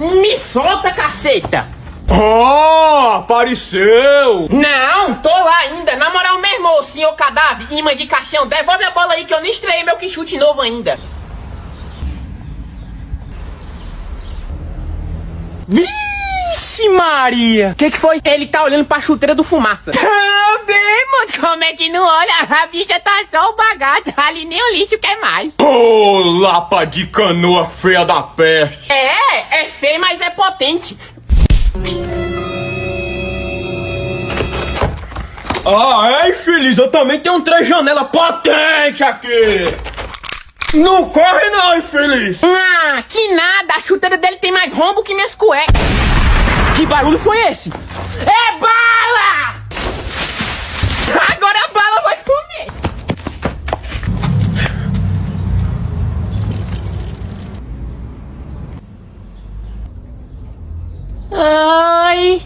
Me solta, caceta! Oh, apareceu! Não, tô lá ainda. Na moral mesmo, ô senhor cadáver, imã de caixão, devolve a bola aí que eu nem estreiei meu quichute novo ainda. Vixe Maria! Que foi? Ele tá olhando pra chuteira do Fumaça. Também, mano. Como é que não olha? A bicha tá só o bagaço. Ali nem o lixo quer mais. Ô, lapa de canoa feia da peste! É feio, mas é potente. Ah, é, infeliz, eu também tenho um três-janela potente aqui! Não corre não, infeliz! Ah, que nada. A chuteira dele tem mais rombo que minhas cuecas. Que barulho foi esse? É bala! Agora a bala vai comer. Ai...